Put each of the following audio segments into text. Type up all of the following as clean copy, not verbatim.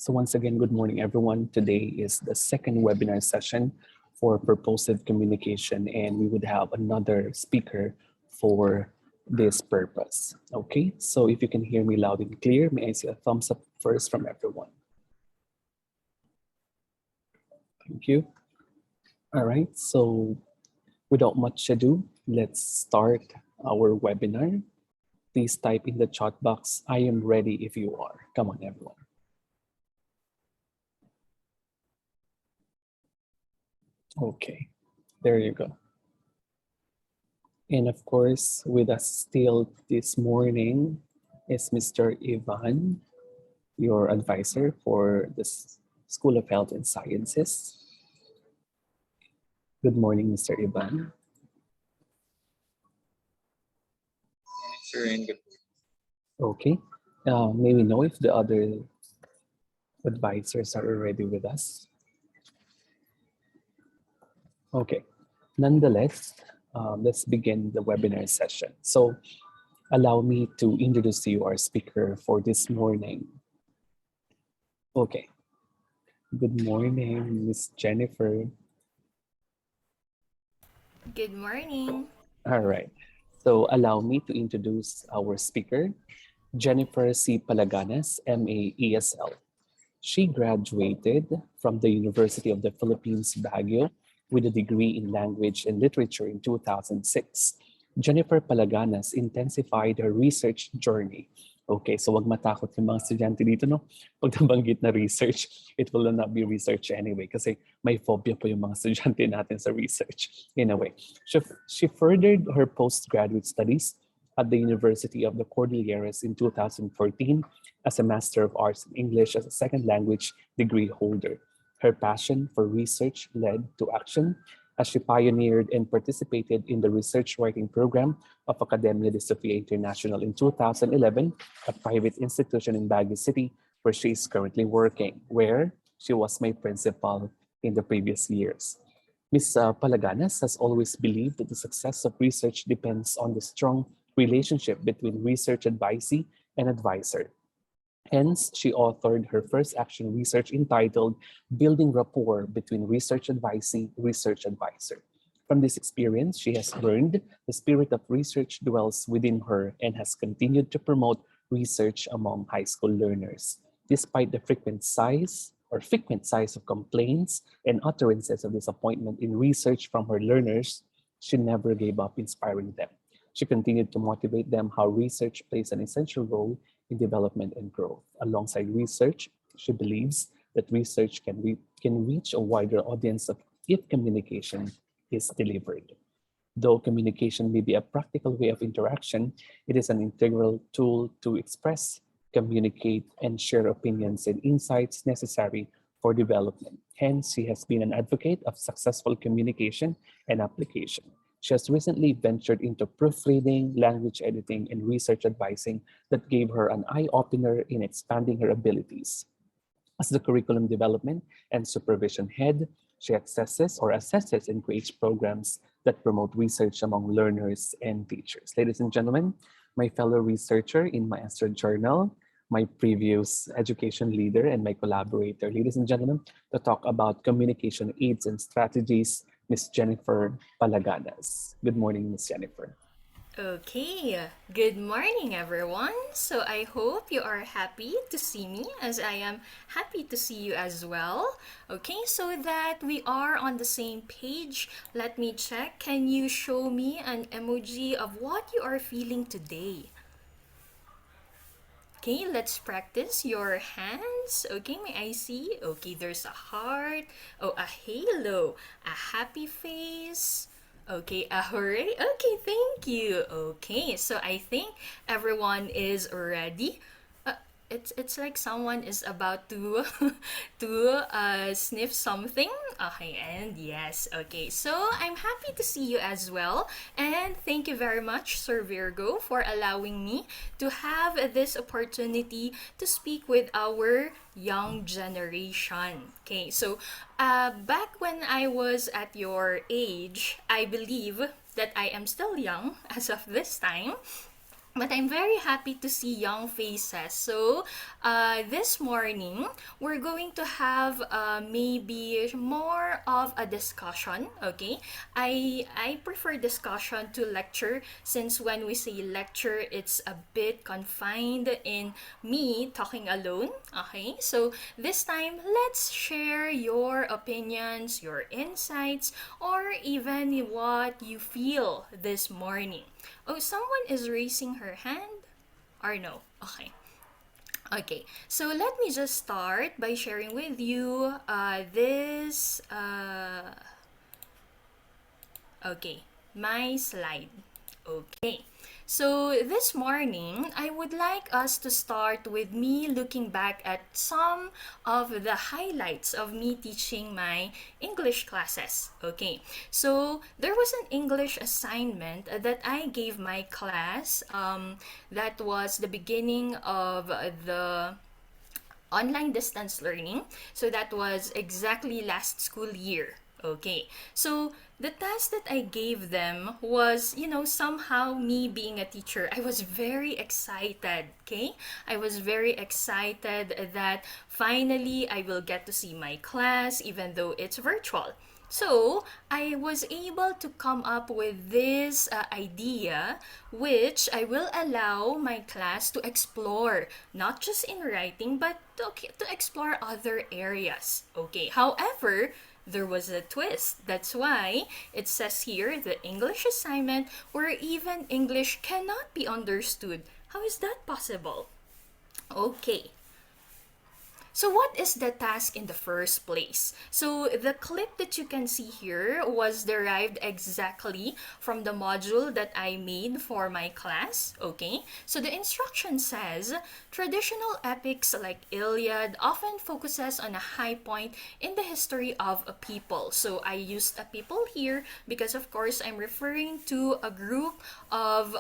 So once again, good morning, everyone. Today is the second webinar session for purposive communication, and we would have another speaker for this purpose. Okay, so if you can hear me loud and clear, may I see a thumbs up first from everyone? Thank you. All right, so without much ado, let's start our webinar. Please type in the chat box, I am ready if you are. Come on, everyone. Okay, there you go. And of course, with us still this morning is Mr. Ivan, your advisor for the School of Health and Sciences. Good morning, Mr. Ivan. Sure, and good. Okay. May we know if the other advisors are already with us? Okay. Nonetheless, let's begin the webinar session. So allow me to introduce to you our speaker for this morning. Okay. Good morning, Miss Jennifer. Good morning. All right. So allow me to introduce our speaker, Jennifer C. Palaganas, MA ESL. She graduated from the University of the Philippines, Baguio, with a degree in language and literature in 2006. Jennifer Palaganas intensified her research journey. Okay, so wag matakot yung mga estudyante dito, no? Pag nabanggit na research, it will not be research anyway kasi may phobia po yung mga estudyante natin sa research in a way. She furthered her postgraduate studies at the University of the Cordilleras in 2014 as a Master of Arts in English as a second language degree holder. Her passion for research led to action as she pioneered and participated in the research writing program of Academia de Sofia International in 2011, a private institution in Baguio City where she is currently working, where she was my principal in the previous years. Ms. Palaganas has always believed that the success of research depends on the strong relationship between research advisee and advisor. Hence, she authored her first action research entitled Building Rapport Between Research Advisee, Research Advisor. From this experience, she has learned the spirit of research dwells within her and has continued to promote research among high school learners. Despite the frequent size of complaints and utterances of disappointment in research from her learners, she never gave up inspiring them. She continued to motivate them how research plays an essential role in development and growth. Alongside research, she believes that research can reach a wider audience if communication is delivered. Though communication may be a practical way of interaction, it is an integral tool to express, communicate, and share opinions and insights necessary for development. Hence, she has been an advocate of successful communication and application. She has recently ventured into proofreading, language editing, and research advising that gave her an eye-opener in expanding her abilities. As the curriculum development and supervision head, she assesses and creates programs that promote research among learners and teachers. Ladies and gentlemen, my fellow researcher in my Master Journal, my previous education leader, and my collaborator, ladies and gentlemen, to talk about communication aids and strategies, Ms. Jennifer Palaganas. Good morning, Ms. Jennifer. Okay, good morning everyone. So I hope you are happy to see me as I am happy to see you as well. Okay, so that we are on the same page, let me check. Can you show me an emoji of what you are feeling today? Okay, let's practice your hands. Okay, may I see? Okay, there's a heart. Oh, a halo. A happy face. Okay, a hooray. Okay, thank you. Okay, so I think everyone is ready. It's like someone is about to sniff something. Okay, and yes, okay. So I'm happy to see you as well, and thank you very much, Sir Virgo, for allowing me to have this opportunity to speak with our young generation. Okay, so back when I was at your age, I believe that I am still young as of this time. but I'm very happy to see young faces. So, this morning, we're going to have maybe more of a discussion, okay? I prefer discussion to lecture, since when we say lecture, it's a bit confined in me talking alone, okay? So, this time, let's share your opinions, your insights, or even what you feel this morning. Oh, someone is raising her hand? Or no? Okay. Okay, so let me just start by sharing with you this, okay, my slide. Okay. So this morning, I would like us to start with me looking back at some of the highlights of me teaching my English classes. Okay. So there was an English assignment that I gave my class. That was the beginning of the online distance learning. So that was exactly last school year. Okay. So the task that I gave them was, somehow me being a teacher, I was very excited. Okay. I was very excited that finally I will get to see my class, even though it's virtual. So, I was able to come up with this idea, which I will allow my class to explore, not just in writing, but to explore other areas. Okay, however, there was a twist. That's why it says here the English assignment where even English cannot be understood. How is that possible? Okay, so what is the task in the first place? So the clip that you can see here was derived exactly from the module that I made for my class, okay? So the instruction says, traditional epics like Iliad often focuses on a high point in the history of a people. So I used a people here because of course I'm referring to a group of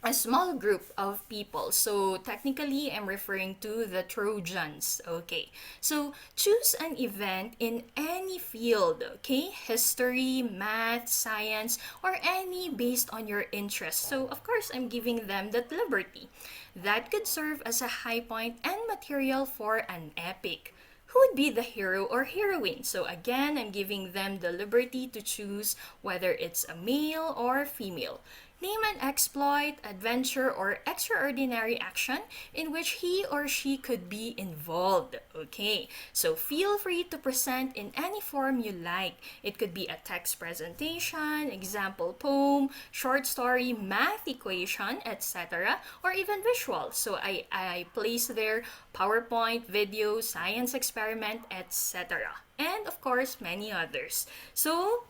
a small group of people. So technically, I'm referring to the Trojans. Okay. So choose an event in any field. Okay. History, math, science, or any based on your interest. So of course, I'm giving them that liberty. That could serve as a high point and material for an epic. Who would be the hero or heroine? So again, I'm giving them the liberty to choose whether it's a male or female. Name an exploit, adventure, or extraordinary action in which he or she could be involved. Okay, so feel free to present in any form you like. It could be a text presentation, example poem, short story, math equation, etc., or even visual. So I place there PowerPoint, video, science experiment, etc. And of course, many others. So,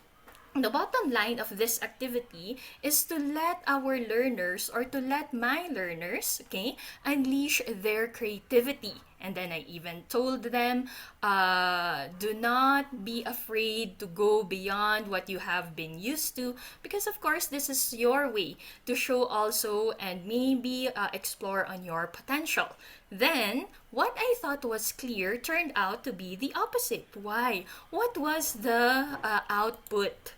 the bottom line of this activity is to let our learners or to let my learners, okay, unleash their creativity. And then I even told them, do not be afraid to go beyond what you have been used to, because of course this is your way to show also and maybe explore on your potential. Then, what I thought was clear turned out to be the opposite. Why? What was the output?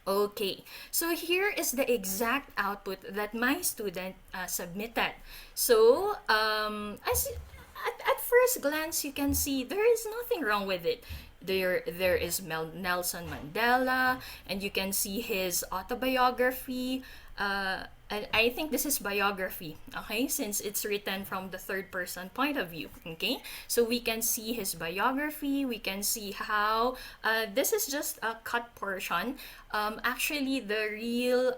Okay, so here is the exact output that my student submitted. So, at first glance, you can see there is nothing wrong with it. There is Nelson Mandela, and you can see his autobiography. And I think this is biography, okay, since it's written from the third person point of view, okay? So we can see his biography, we can see how this is just a cut portion. Actually, the real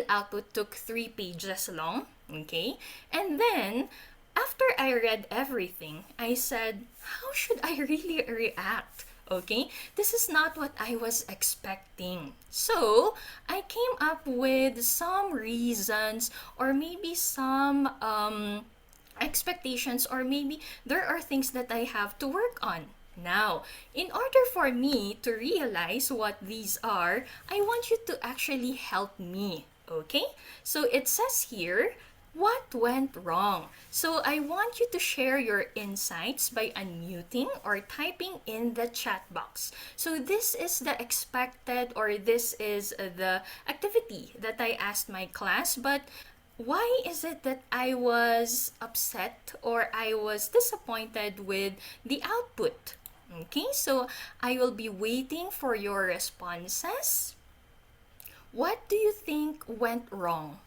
output took 3 pages long, okay? And then after I read everything, I said, how should I really react? Okay, this is not what I was expecting. So, I came up with some reasons or maybe some expectations, or maybe there are things that I have to work on. Now, in order for me to realize what these are, I want you to actually help me. Okay? So, it says here, What went wrong? So I want you to share your insights by unmuting or typing in the chat box. So this is the expected, or this is the activity that I asked my class, but why is it that I was upset or I was disappointed with the output? Okay, so I will be waiting for your responses. What do you think went wrong?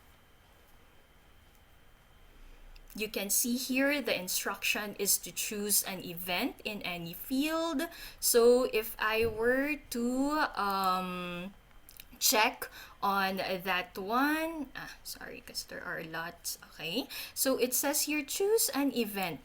You can see here the instruction is to choose an event in any field. So if I were to check on that one, sorry, because there are lots. Okay, so it says here choose an event.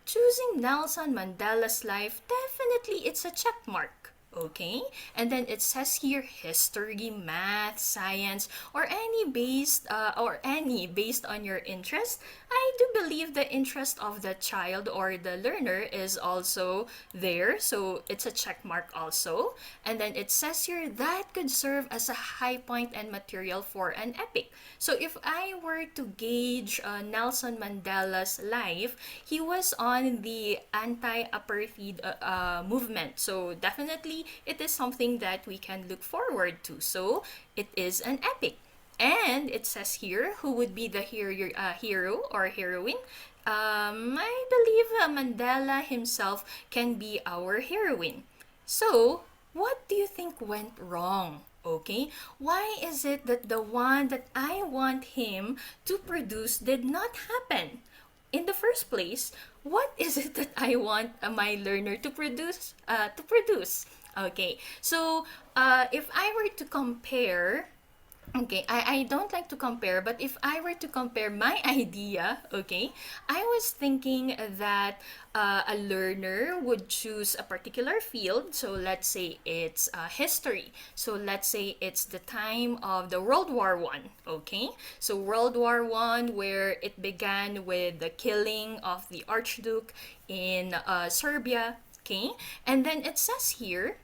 Choosing Nelson Mandela's life, definitely it's a check mark. Okay, and then it says here history, math, science, or any based on your interest. I do believe the interest of the child or the learner is also there, so it's a check mark also. And then it says here that could serve as a high point and material for an epic. So if I were to gauge Nelson Mandela's life, he was on the anti-apartheid movement. So definitely it is something that we can look forward to. So it is an epic. And it says here who would be the hero or heroine. I believe Mandela himself can be our heroine. So, what do you think went wrong? Okay, why is it that the one that I want him to produce did not happen? In the first place, what is it that I want my learner to produce? Okay, so if I were to compare, okay, I don't like to compare, but if I were to compare my idea, okay, I was thinking that a learner would choose a particular field. So let's say it's history. So let's say it's the time of the World War I. Okay, so World War I, where it began with the killing of the Archduke in Serbia. Okay, and then it says here,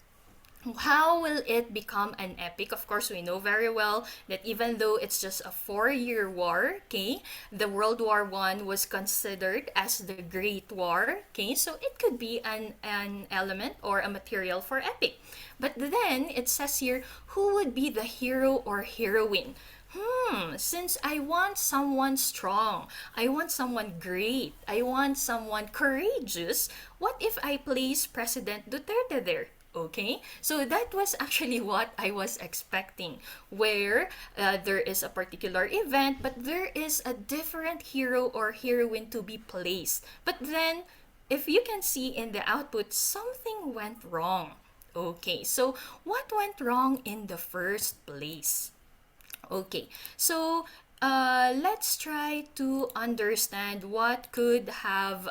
how will it become an epic? Of course, we know very well that even though it's just a 4-year war, okay, the World War I was considered as the Great War, okay, so it could be an element or a material for epic. But then it says here, who would be the hero or heroine? Since I want someone strong, I want someone great, I want someone courageous, what if I place President Duterte there? Okay, so that was actually what I was expecting, where there is a particular event, but there is a different hero or heroine to be placed. But then, if you can see in the output, something went wrong. Okay, so what went wrong in the first place? Okay, so let's try to understand what could have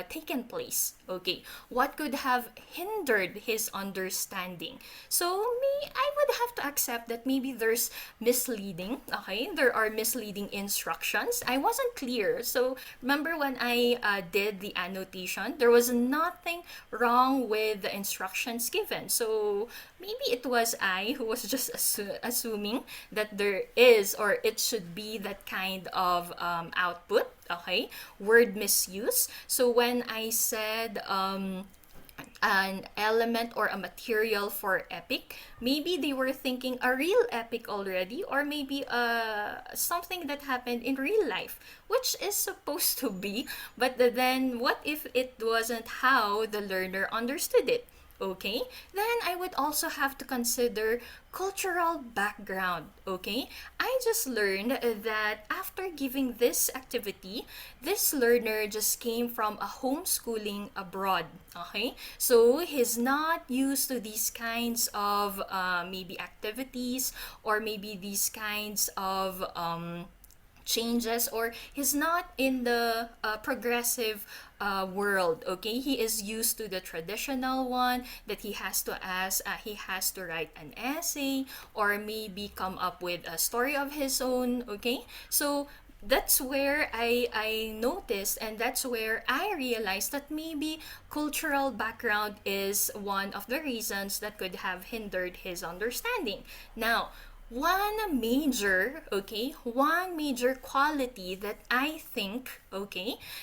taken place. Okay, what could have hindered his understanding? So I would have to accept that maybe there's misleading. Okay, there are misleading instructions. I wasn't clear. So remember when I did the annotation, there was nothing wrong with the instructions given. So maybe it was I who was just assuming that there is or it should be that kind of output. Okay, word misuse. So when I said an element or a material for epic, maybe they were thinking a real epic already, or maybe something that happened in real life, which is supposed to be. But then what if it wasn't how the learner understood it? Okay, then I would also have to consider cultural background. Okay, I just learned that after giving this activity, this learner just came from a homeschooling abroad. Okay, so he's not used to these kinds of maybe activities, or maybe these kinds of changes, or he's not in the progressive world. Okay, he is used to the traditional one, that he has to he has to write an essay or maybe come up with a story of his own. Okay, so that's where I noticed, and that's where I realized that maybe cultural background is one of the reasons that could have hindered his understanding. Now, one major quality that I think,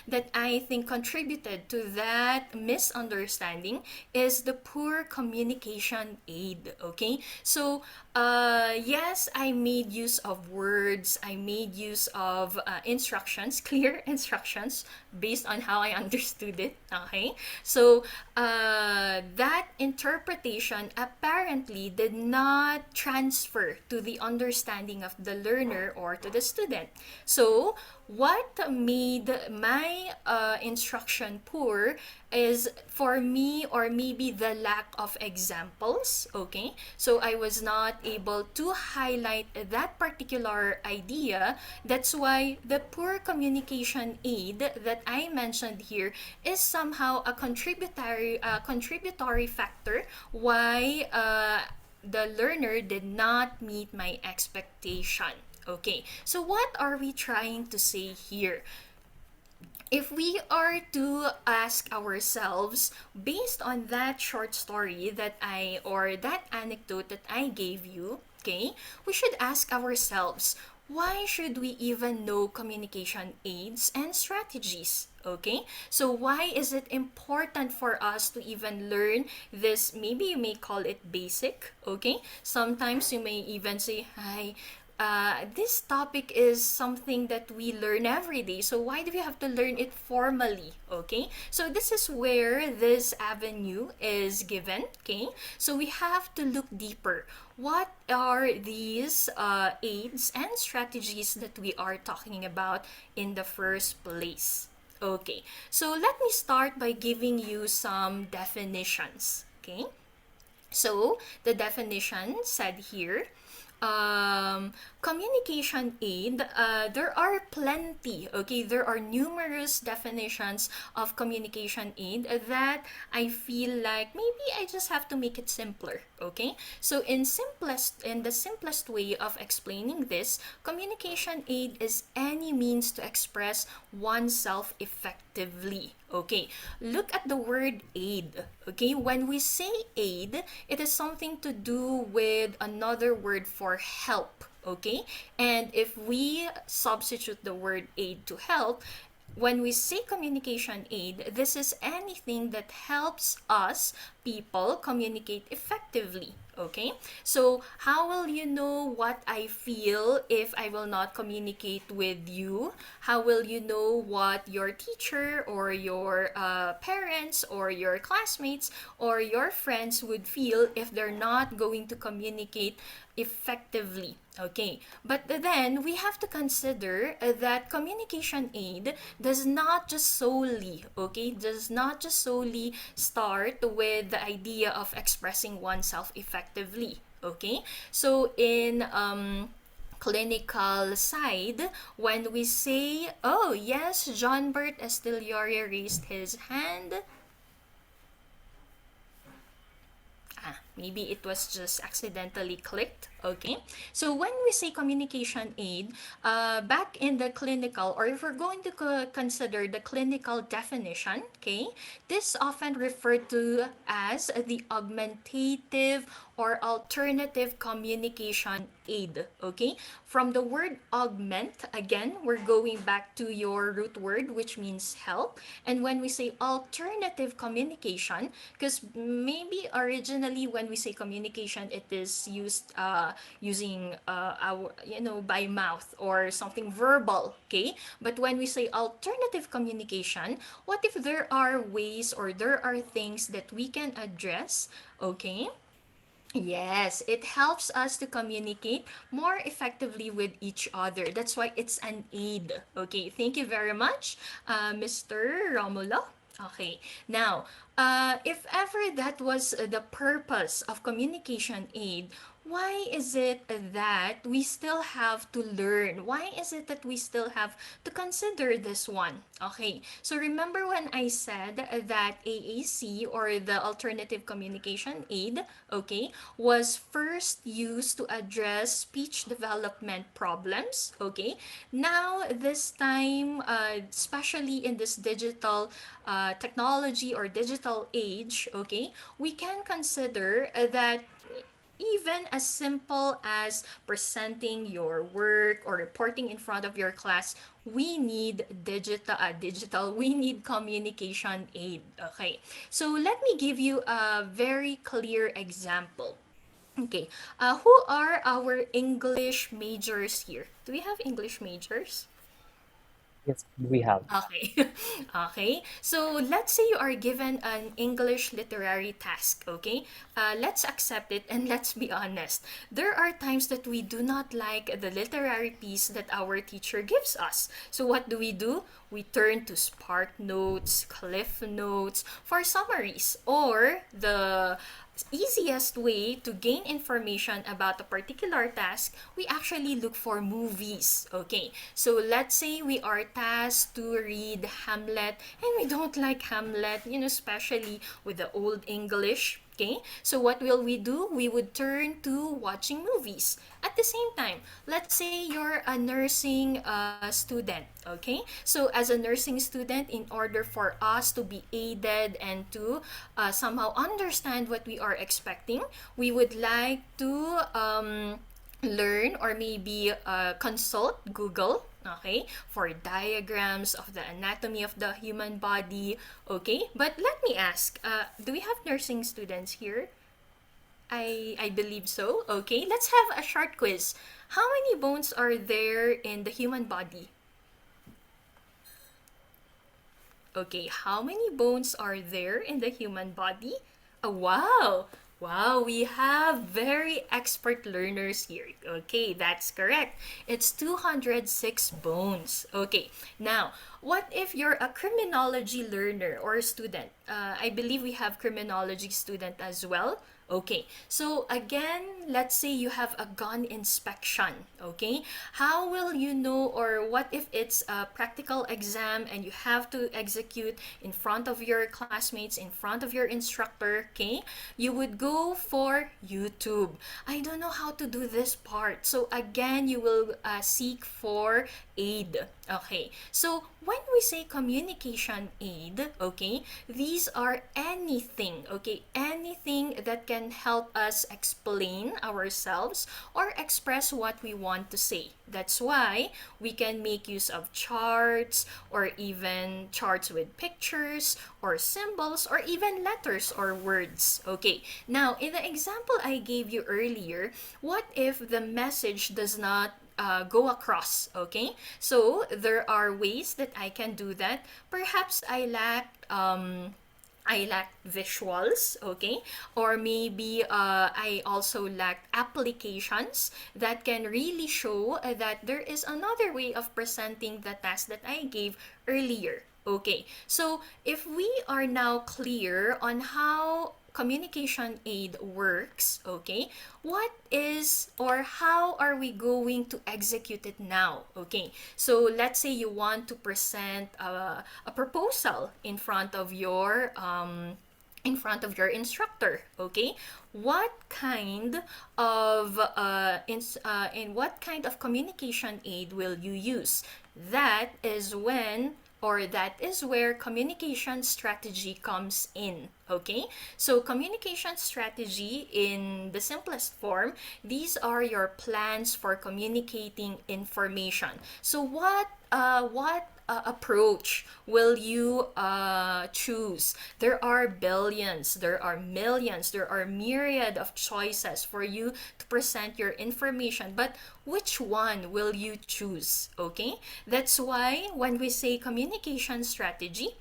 that I think contributed to that misunderstanding is the poor communication aid, okay? So, yes, I made use of words, I made use of instructions, clear instructions based on how I understood it, okay? So, that interpretation apparently did not transfer to the understanding of the learner or to the student. So, what made my instruction poor is for me, or maybe the lack of examples, okay? So I was not able to highlight that particular idea. That's why the poor communication aid that I mentioned here is somehow a contributory factor why the learner did not meet my expectation. Okay, so what are we trying to say here? If we are to ask ourselves based on that short story that I or that anecdote that I gave you, okay, we should ask ourselves, why should we even know communication aids and strategies? Okay, so why is it important for us to even learn this? Maybe you may call it basic, okay? Sometimes you may even say, hi, this topic is something that we learn every day. So why do we have to learn it formally? Okay. So this is where this avenue is given. Okay. So we have to look deeper. What are these aids and strategies that we are talking about in the first place? Okay. So let me start by giving you some definitions. Okay. So the definition said here, communication aid, there are plenty, okay? There are numerous definitions of communication aid that I feel like maybe I just have to make it simpler, okay? So in the simplest way of explaining this, communication aid is any means to express oneself effectively. Okay, look at the word aid. Okay, when we say aid, it is something to do with another word for help. Okay, and if we substitute the word aid to help, when we say communication aid, this is anything that helps us people communicate effectively. Okay, so how will you know what I feel if I will not communicate with you? How will you know what your teacher or your parents or your classmates or your friends would feel if they're not going to communicate effectively? Okay, but then we have to consider that communication aid does not just solely, start with the idea of expressing oneself effectively. Okay, so in clinical side, when we say, oh yes, John Bert Estiliore raised his hand. Maybe it was just accidentally clicked. Okay, so when we say communication aid, back in the clinical, or if we're going to consider the clinical definition, okay, this often referred to as the augmentative or alternative communication aid. Okay, from the word augment, again, we're going back to your root word, which means help. And when we say alternative communication, because maybe originally when we say communication, it is used using our, by mouth or something verbal. Okay, but when we say alternative communication, what if there are ways or there are things that we can address? Okay, yes, it helps us to communicate more effectively with each other. That's why it's an aid. Okay, thank you very much, Mr. Romulo. Okay, now, if ever that was the purpose of communication aid, why is it that we still have to learn? Why is it that we still have to consider this one? Okay, so remember when I said that AAC, or the Alternative Communication Aid, okay, was first used to address speech development problems. Okay, now this time, especially in this digital technology or digital age, okay, we can consider that even as simple as presenting your work or reporting in front of your class, we need we need communication aid. Okay, so let me give you a very clear example. Okay, who are our English majors here? Do we have English majors? Yes, we have. Okay. Okay. So let's say you are given an English literary task. Okay. Let's accept it and let's be honest. There are times that we do not like the literary piece that our teacher gives us. So what do? We turn to Spark Notes, Cliff Notes for summaries, or the easiest way to gain information about a particular task, we actually look for movies. Okay, so let's say we are tasked to read Hamlet and we don't like Hamlet, especially with the old English. Okay, so what will we do? We would turn to watching movies. At the same time, let's say you're a nursing student. Okay, so as a nursing student, in order for us to be aided and to somehow understand what we are expecting, we would like to learn or maybe consult Google, okay, for diagrams of the anatomy of the human body. Okay, but let me ask, do we have nursing students here? I believe so. Okay, let's have a short quiz. How many bones are there in the human body? Okay, how many bones are there in the human body? Oh, wow! Wow, we have very expert learners here. Okay, that's correct. It's 206 bones. Okay, now, what if you're a criminology learner or student? I believe we have criminology student as well. Okay, so again, let's say you have a gun inspection. Okay, how will you know, or what if it's a practical exam and you have to execute in front of your classmates, in front of your instructor? Okay, you would go for YouTube. I don't know how to do this part. So again, you will seek for aid. Okay, so when we say communication aid, okay, these are anything, okay, anything that can help us explain ourselves or express what we want to say. That's why we can make use of charts or even charts with pictures or symbols or even letters or words. Okay, now in the example I gave you earlier, what if the message does not go across? Okay, so there are ways that I can do that. Perhaps I lack visuals, okay? Or maybe I also lack applications that can really show that there is another way of presenting the task that I gave earlier. Okay, so if we are now clear on how communication aid works, okay, what is or how are we going to execute it now? Okay, so let's say you want to present a proposal in front of your instructor. Okay, what kind of in what kind of communication aid will you use? That is when, or that is where communication strategy comes in. Okay, so communication strategy in the simplest form, these are your plans for communicating information. So what approach will you choose? There are billions, there are millions, there are myriad of choices for you to present your information, but which one will you choose? Okay, that's why when we say communication strategy,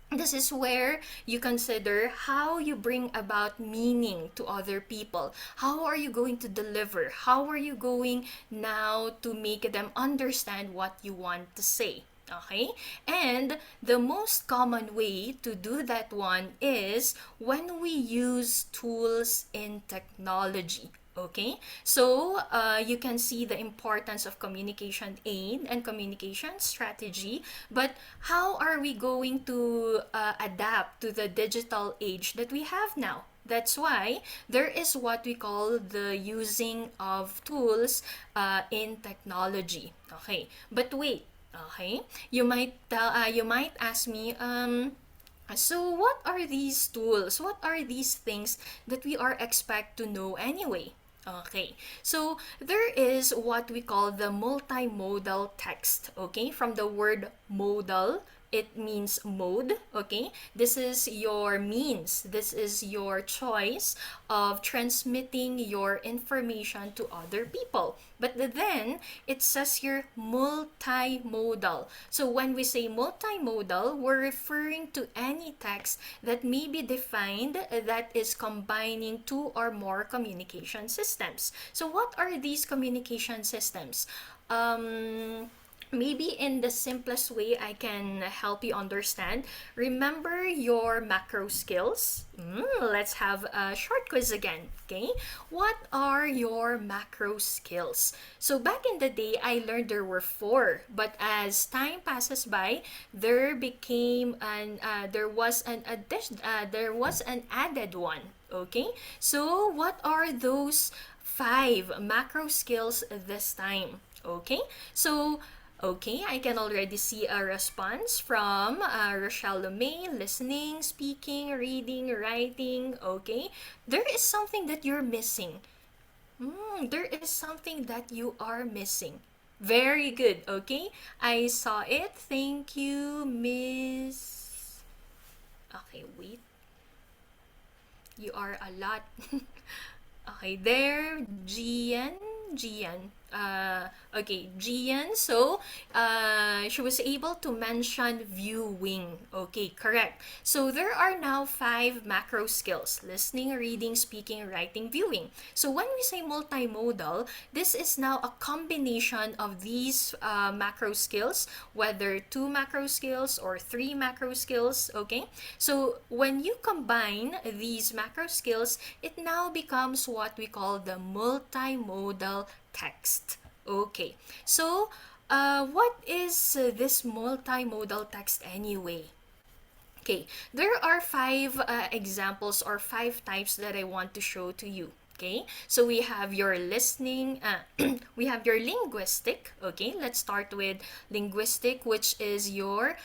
this is where you consider how you bring about meaning to other people. How are you going to deliver? How are you going now to make them understand what you want to say? Okay, and the most common way to do that one is when we use tools in technology. Okay, so you can see the importance of communication aid and communication strategy, but how are we going to adapt to the digital age that we have now? That's why there is what we call the using of tools in technology. Okay, but wait. Okay, you might ask me, So what are these tools? What are these things that we are expect to know anyway? Okay, so there is what we call the multimodal text. Okay, from the word modal, it means mode. Okay, this is your means, this is your choice of transmitting your information to other people. But then it says here multimodal. So when we say multimodal, we're referring to any text that may be defined that is combining two or more communication systems. So what are these communication systems? Maybe in the simplest way I can help you understand, remember your macro skills. Let's have a short quiz again. Okay, what are your macro skills? So back in the day I learned there were four, but as time passes by there was an addition, there was an added one. Okay, so what are those five macro skills this time? Okay, so okay, I can already see a response from Rochelle Lemay, listening, speaking, reading, writing. Okay, there is something that you're missing. There is something that you are missing. Very good. Okay, I saw it. Thank you, Miss. Okay, wait. You are a lot. Okay, there, Gian. Gian. Okay, Gian. So, she was able to mention viewing. Okay, correct. So, there are now five macro skills: listening, reading, speaking, writing, viewing. So, when we say multimodal, this is now a combination of these macro skills, whether two macro skills or three macro skills. Okay, so when you combine these macro skills, it now becomes what we call the multimodal text. Okay, so what is this multimodal text anyway? Okay, there are five examples or five types that I want to show to you. Okay, so we have your listening, we have your linguistic. Okay, let's start with linguistic, which is your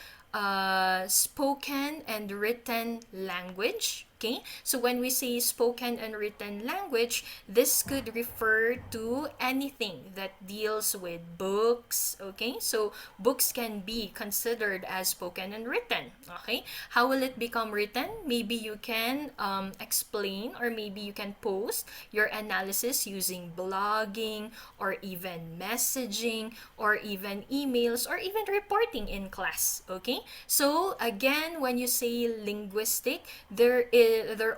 spoken and written language. Okay, so when we say spoken and written language, this could refer to anything that deals with books. Okay, so books can be considered as spoken and written. Okay, how will it become written? Maybe you can explain, or maybe you can post your analysis using blogging, or even messaging, or even emails, or even reporting in class. Okay, so again, when you say linguistic, there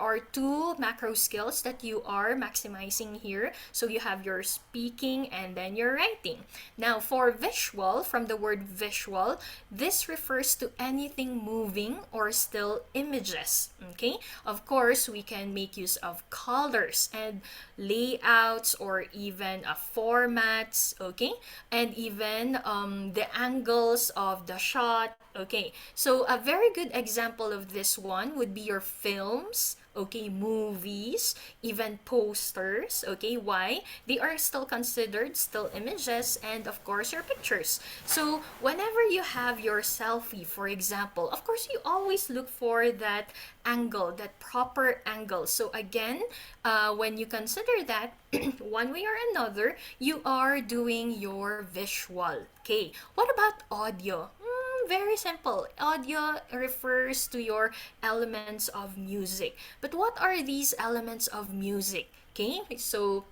are two macro skills that you are maximizing here. So you have your speaking and then your writing. Now for visual, from the word visual, this refers to anything moving or still images. Okay, of course we can make use of colors and layouts, or even formats. Okay, and even the angles of the shot. Okay, so a very good example of this one would be your films, okay, movies, even posters. Okay, why? They are still considered still images, and of course your pictures. So whenever you have your selfie, for example, of course you always look for that angle, that proper angle. So again, when you consider that, one way or another, you are doing your visual. Okay, what about audio? Very simple. Audio refers to your elements of music. But what are these elements of music? Okay, so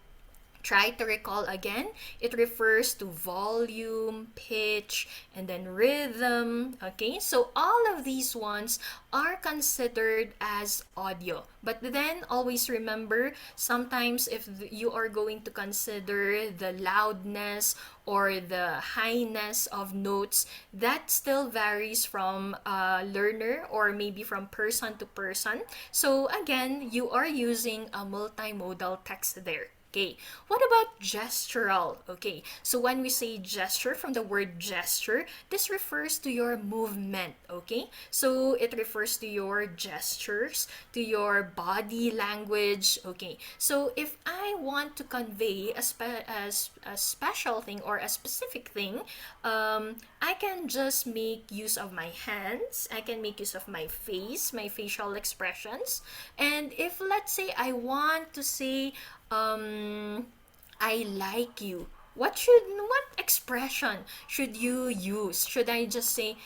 try to recall again. It refers to volume, pitch, and then rhythm. Okay, so all of these ones are considered as audio. But then always remember, sometimes if you are going to consider the loudness or the highness of notes, that still varies from learner, or maybe from person to person. So again, you are using a multimodal text there. Okay, what about gestural? Okay, so when we say gesture from the word gesture, this refers to your movement. Okay, so it refers to your gestures, to your body language. Okay, so if I want to convey a special thing or a specific thing, I can just make use of my hands, I can make use of my face, my facial expressions. And if let's say I want to say, I like you. What expression should you use? Should I just say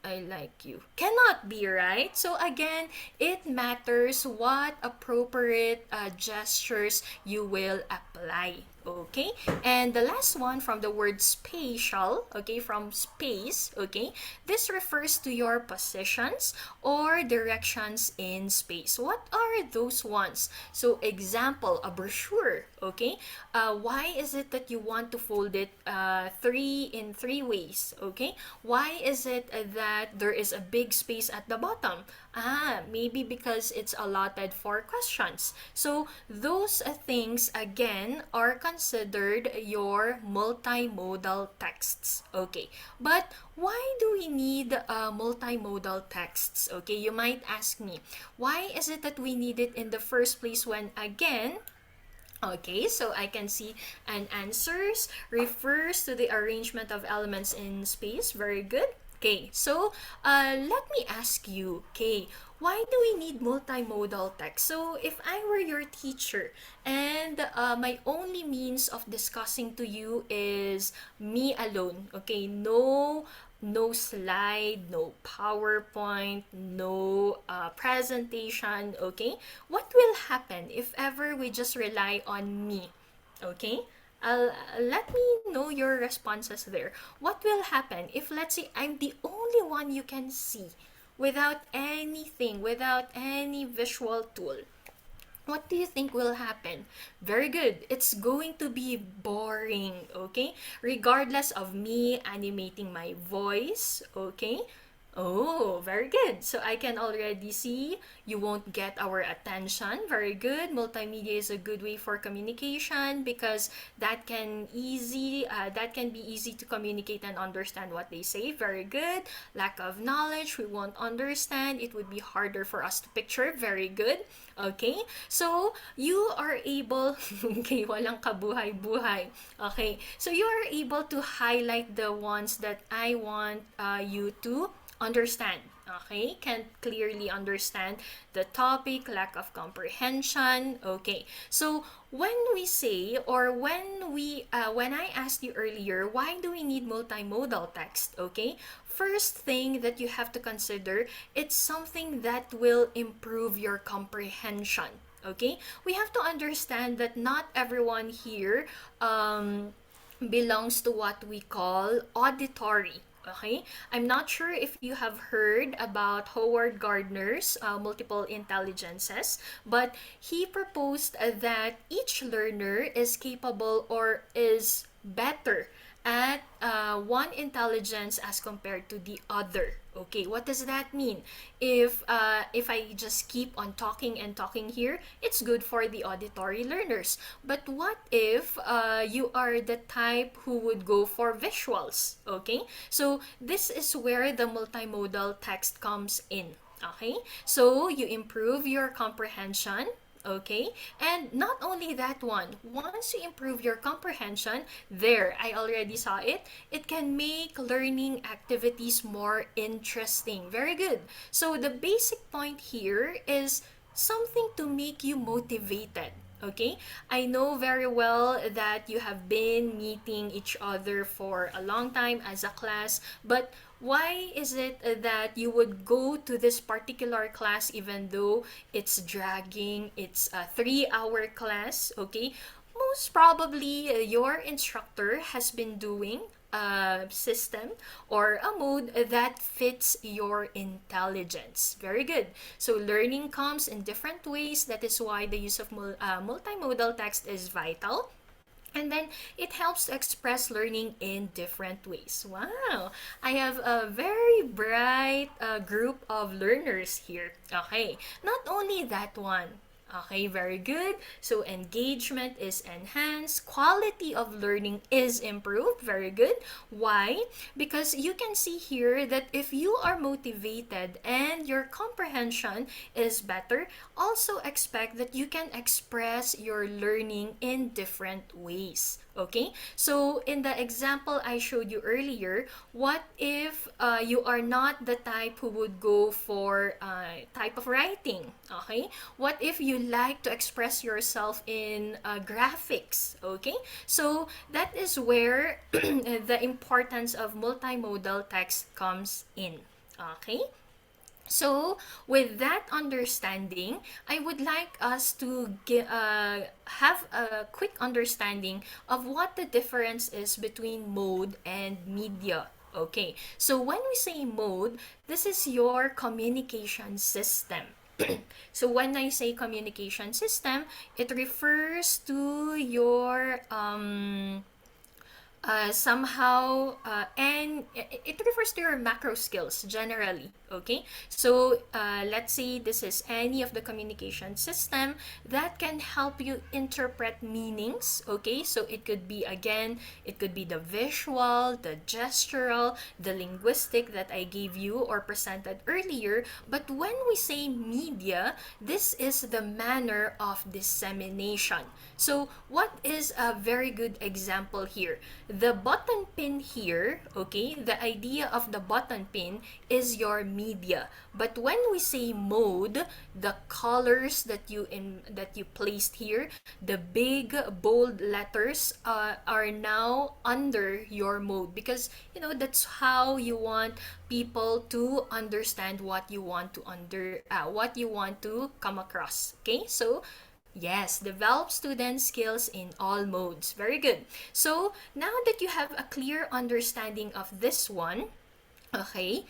I like you? Cannot be, right? So again, it matters what appropriate gestures you will apply. Okay, and the last one from the word spatial, okay, from space, okay, this refers to your positions or directions in space. What are those ones? So example, a brochure, okay, why is it that you want to fold it three ways? Okay, why is it that there is a big space at the bottom? Maybe because it's allotted for questions. So those things again are considered your multimodal texts. Okay, but why do we need multimodal texts? Okay, you might ask me, why is it that we need it in the first place when again, okay, so I can see an answers refers to the arrangement of elements in space. Very good. Okay, so let me ask you, okay, why do we need multimodal text? So if I were your teacher and my only means of discussing to you is me alone, okay, no slide, no PowerPoint, no presentation, okay? What will happen if ever we just rely on me, okay? Let me know your responses there. What will happen if, let's say, I'm the only one you can see without anything, without any visual tool? What do you think will happen? Very good. It's going to be boring, okay? Regardless of me animating my voice, okay? Oh, very good. So I can already see you won't get our attention. Very good. Multimedia is a good way for communication because that can be easy to communicate and understand what they say. Very good. Lack of knowledge, we won't understand. It would be harder for us to picture. Very good. Okay? So, you are able, okay, walang kabuhay-buhay. Okay, so you are able to highlight the ones that I want you to understand. Okay, can't clearly understand the topic, lack of comprehension. Okay, so when we say or when I asked you earlier, why do we need multimodal text? Okay, first thing that you have to consider, it's something that will improve your comprehension. Okay, we have to understand that not everyone here belongs to what we call auditory. Okay, I'm not sure if you have heard about Howard Gardner's multiple intelligences, but he proposed that each learner is capable or is better at one intelligence as compared to the other. Okay, what does that mean? If I just keep on talking and talking here, it's good for the auditory learners. But what if you are the type who would go for visuals? Okay, so this is where the multimodal text comes in. Okay, so you improve your comprehension. Okay, and not only that one, once you improve your comprehension, there, I already saw it, it can make learning activities more interesting. Very good. So the basic point here is something to make you motivated. Okay, I know very well that you have been meeting each other for a long time as a class, but why is it that you would go to this particular class even though it's dragging, it's a 3 hour class? Okay, most probably your instructor has been doing a system or a mode that fits your intelligence. Very good. So learning comes in different ways. That is why the use of multimodal text is vital. And then it helps to express learning in different ways. Wow, I have a very bright group of learners here. Okay, not only that one. Okay, very good. So engagement is enhanced, quality of learning is improved. Very good. Why? Because you can see here that if you are motivated and your comprehension is better, also expect that you can express your learning in different ways. Okay, so in the example I showed you earlier, what if you are not the type who would go for type of writing? Okay, what if you like to express yourself in graphics? Okay, so that is where the importance of multimodal text comes in. Okay, so, with that understanding, I would like us to have a quick understanding of what the difference is between mode and media. Okay, so when we say mode, this is your communication system. So when I say communication system, it refers to your and it refers to your macro skills generally. Okay, so let's say this is any of the communication system that can help you interpret meanings. Okay, so it could be, again, it could be the visual, the gestural, the linguistic that I gave you or presented earlier. But when we say media, this is the manner of dissemination. So what is a very good example here? The button pin here, okay, the idea of the button pin is your media. But when we say mode, the colors that you placed here, the big bold letters are now under your mode, because that's how you want people to understand what you want to what you want to come across. Okay, so yes, develop student skills in all modes. Very good. So now that you have a clear understanding of this one, okay,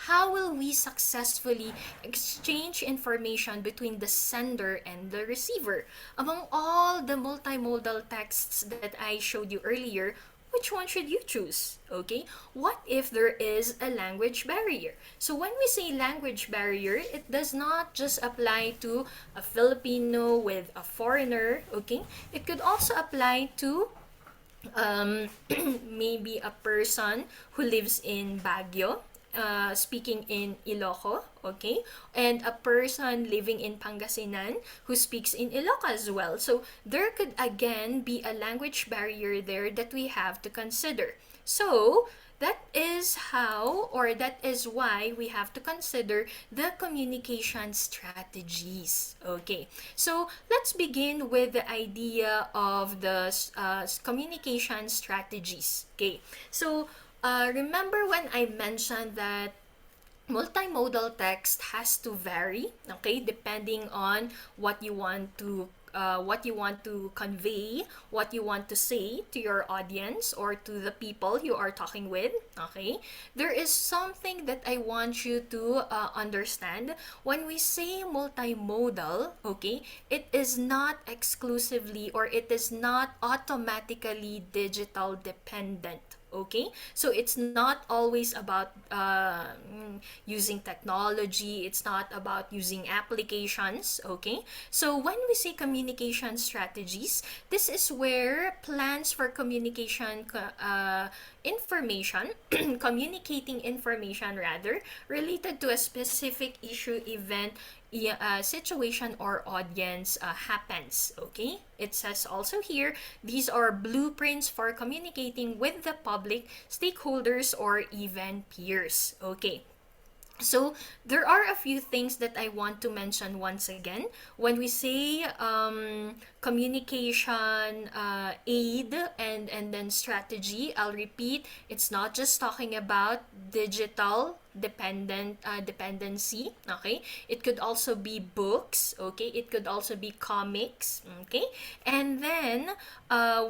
how will we successfully exchange information between the sender and the receiver? Among all the multimodal texts that I showed you earlier, which one should you choose? Okay, what if there is a language barrier? So when we say language barrier, it does not just apply to a Filipino with a foreigner. Okay, it could also apply to um, maybe a person who lives in Baguio, speaking in Iloco, okay, and a person living in Pangasinan who speaks in Iloco as well. So there could again be a language barrier there that we have to consider. So that is how, or that is why we have to consider the communication strategies. Okay, so let's begin with the idea of the communication strategies. Okay, so remember when I mentioned that multimodal text has to vary, okay, depending on what you want to convey, what you want to say to your audience or to the people you are talking with. Okay, there is something that I want you to understand. When we say multimodal, okay, it is not exclusively, or it is not automatically digital dependent. Okay, so it's not always about using technology, it's not about using applications. Okay, so when we say communication strategies, this is where plans for communication information communicating information rather related to a specific issue, event, situation, or audience happens. Okay, it says also here, these are blueprints for communicating with the public, stakeholders, or even peers. Okay, so there are a few things that I want to mention once again. When we say communication aid and then strategy, I'll repeat, it's not just talking about digital dependency. Okay, it could also be books. Okay, it could also be comics. Okay, and then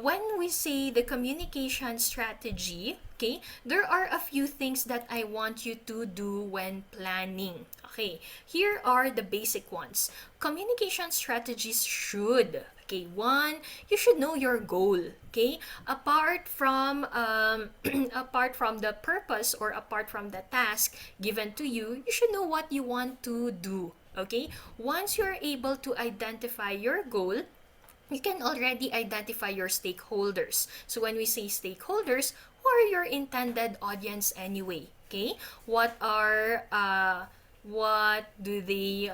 when we say the communication strategy, okay, there are a few things that I want you to do when planning. Okay, here are the basic ones. Communication strategies should, okay, one, you should know your goal. Okay, apart from apart from the purpose or apart from the task given to you, you should know what you want to do. Okay, once you're able to identify your goal, you can already identify your stakeholders. So when we say stakeholders, who are your intended audience anyway? Okay, what are what do they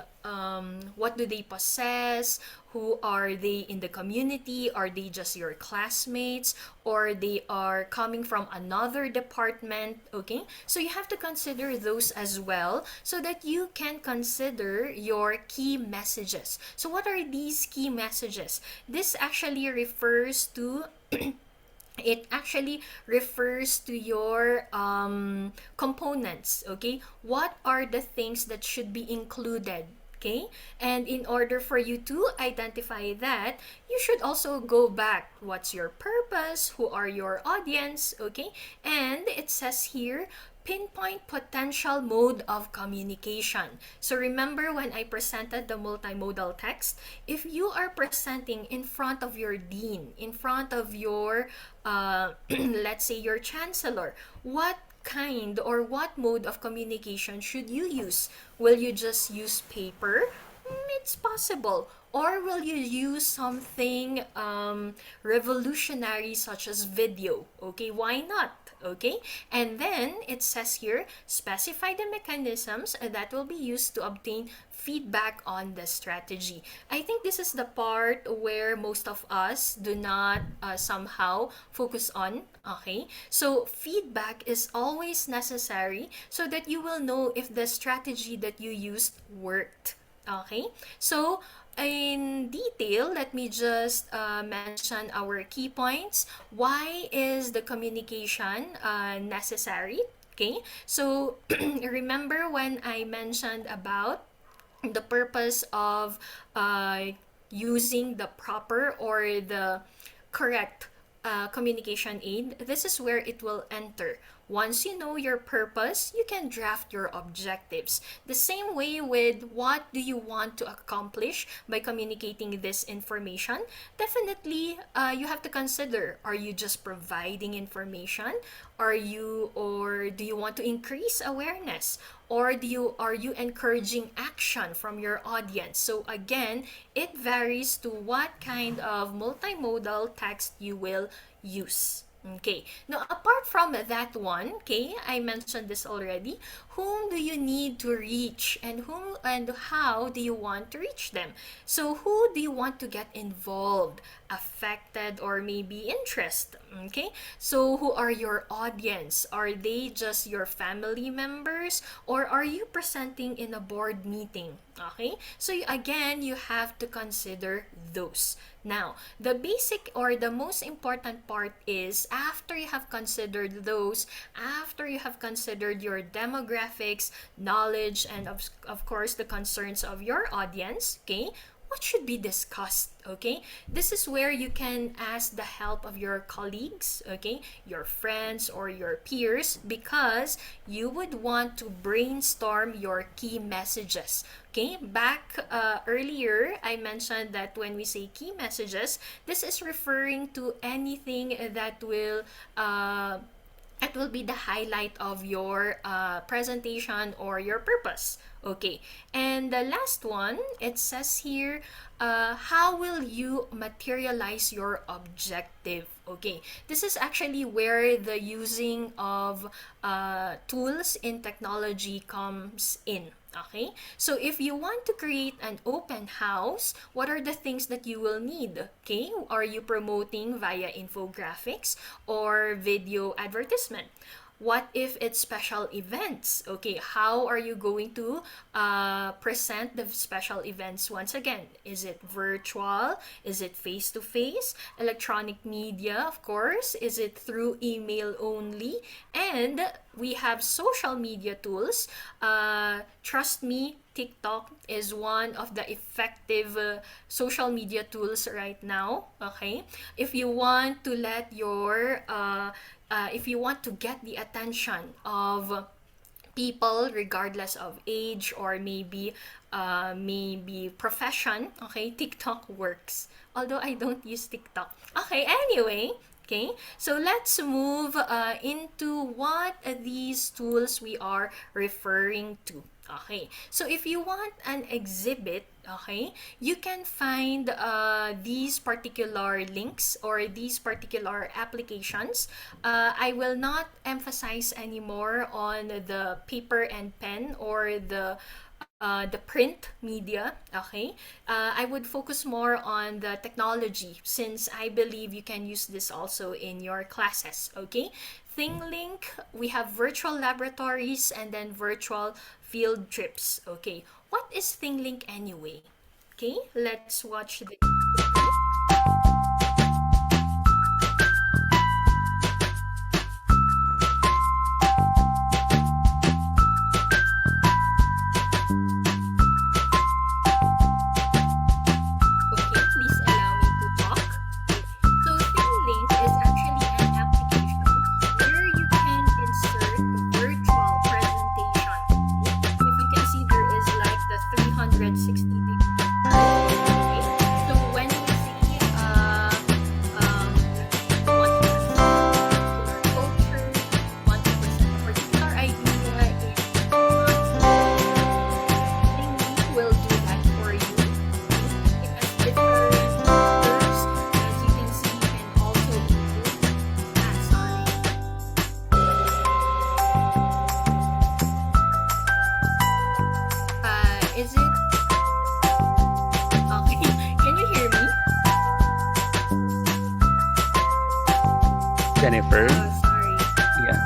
possess? Who are they in the community? Are they just your classmates, or they are coming from another department? Okay, so you have to consider those as well, so that you can consider your key messages. So what are these key messages? This actually refers to it actually refers to your components. Okay, what are the things that should be included? Okay, and in order for you to identify that, you should also go back, what's your purpose, who are your audience? Okay, and it says here, pinpoint potential mode of communication. So remember when I presented the multimodal text, if you are presenting in front of your dean, in front of your, let's say your chancellor, what kind or what mode of communication should you use? Will you just use paper? It's possible. Or will you use something revolutionary such as video? Okay, why not? Okay, and then it says here, specify the mechanisms that will be used to obtain feedback on the strategy. I think this is the part where most of us do not somehow focus on. Okay, so feedback is always necessary so that you will know if the strategy that you used worked. Okay, so in detail, let me just mention our key points. Why is the communication necessary? Okay, so remember when I mentioned about the purpose of using the proper or the correct communication aid, this is where it will enter. Once you know your purpose, you can draft your objectives. The same way with what do you want to accomplish by communicating this information, definitely you have to consider, are you just providing information? Or do you want to increase awareness? Or are you encouraging action from your audience? So again, it varies to what kind of multimodal text you will use. Okay, now apart from that one, okay, I mentioned this already. Whom do you need to reach, and whom and how do you want to reach them? So who do you want to get involved, affected, or maybe interest? Okay, so who are your audience? Are they just your family members, or are you presenting in a board meeting? Okay, so again, you have to consider those. Now, the basic or the most important part is after you have considered those, after you have considered your demographics, knowledge, and of course the concerns of your audience, okay, what should be discussed? Okay, this is where you can ask the help of your colleagues, okay, your friends or your peers, because you would want to brainstorm your key messages. Okay, back earlier I mentioned that when we say key messages, this is referring to anything that will be the highlight of your presentation or your purpose. Okay, and the last one, it says here, how will you materialize your objective? Okay, this is actually where the using of tools in technology comes in. Okay, so if you want to create an open house, what are the things that you will need? Okay, are you promoting via infographics or video advertisement? What if it's special events? Okay, how are you going to present the special events once again? Is it virtual? Is it face to face? Electronic media, of course. Is it through email only? And we have social media tools. Trust me, TikTok is one of the effective social media tools right now. Okay, if you want to let your if you want to get the attention of people regardless of age or maybe profession, okay, TikTok works, although I don't use TikTok. Okay, anyway, okay, so let's move into what these tools we are referring to. Okay, so if you want an exhibit, okay, you can find these particular links or these particular applications. I will not emphasize anymore on the paper and pen or the print media. Okay, I would focus more on the technology since I believe you can use this also in your classes. Okay, ThingLink, we have virtual laboratories and then virtual field trips. Okay, what is ThingLink anyway? Okay, let's watch the. Okay, please allow me to talk. So ThingLink is actually an application where you can insert virtual presentation. If you can see, there is like the 360-degree. Okay, so when we see um, want to present a particular culture, want to present a particular idea in ThingLink will do that for you. It has different filters. As you can see, you can also include sorry. Is it okay? Can you hear me? Jennifer, Oh, sorry. yeah.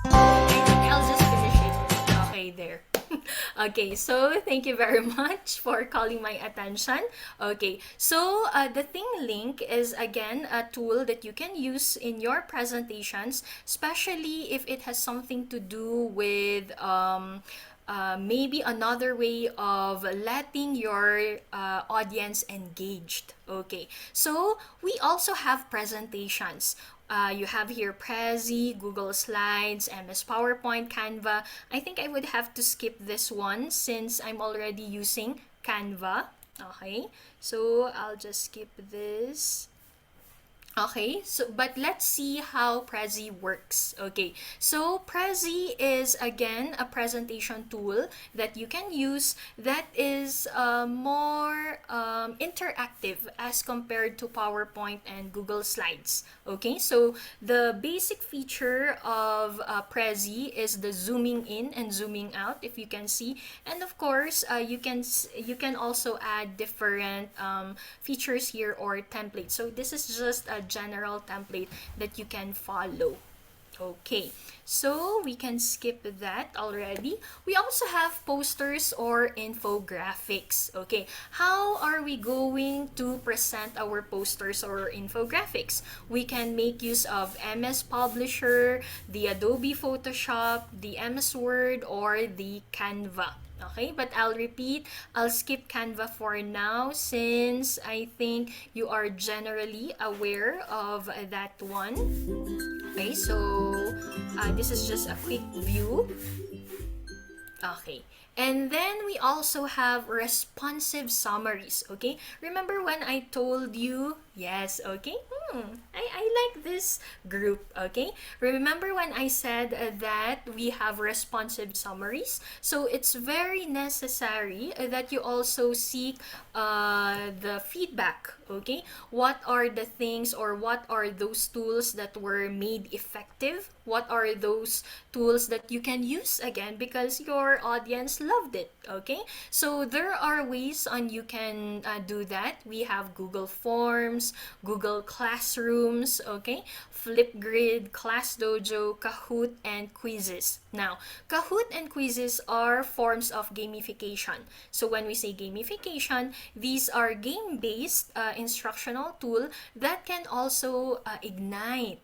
I think I'll just finish it. Okay, there. Okay, so thank you very much for calling my attention. Okay, so the Thing Link is again a tool that you can use in your presentations, especially if it has something to do with maybe another way of letting your audience engaged. Okay, so we also have presentations. You have here Prezi, Google Slides, MS PowerPoint, Canva. I think I would have to skip this one since I'm already using Canva. Okay, so I'll just skip this. Okay, so but let's see how Prezi works. Okay, so Prezi is again a presentation tool that you can use that is more interactive as compared to PowerPoint and Google Slides. Okay, so the basic feature of Prezi is the zooming in and zooming out, if you can see, and of course you can also add different features here or templates. So this is just a general template that you can follow. Okay, so we can skip that already. We also have posters or infographics. Okay, how are we going to present our posters or infographics? We can make use of MS Publisher, the Adobe Photoshop, the MS Word, or the Canva. Okay, but I'll repeat, I'll skip Canva for now since I think you are generally aware of that one. Okay, so this is just a quick view. Okay. And then we also have responsive summaries. Okay. Remember when I told you? Yes. Okay. I like this group. Okay. Remember when I said that we have responsive summaries? So it's very necessary that you also seek the feedback. Okay. What are the things or what are those tools that were made effective? What are those tools that you can use again because your audience loved it? Okay, so there are ways on you can do that. We have Google Forms, Google Classrooms, okay, Flipgrid, ClassDojo, Kahoot, and quizzes. Now, Kahoot and quizzes are forms of gamification. So when we say gamification, these are game-based instructional tool that can also ignite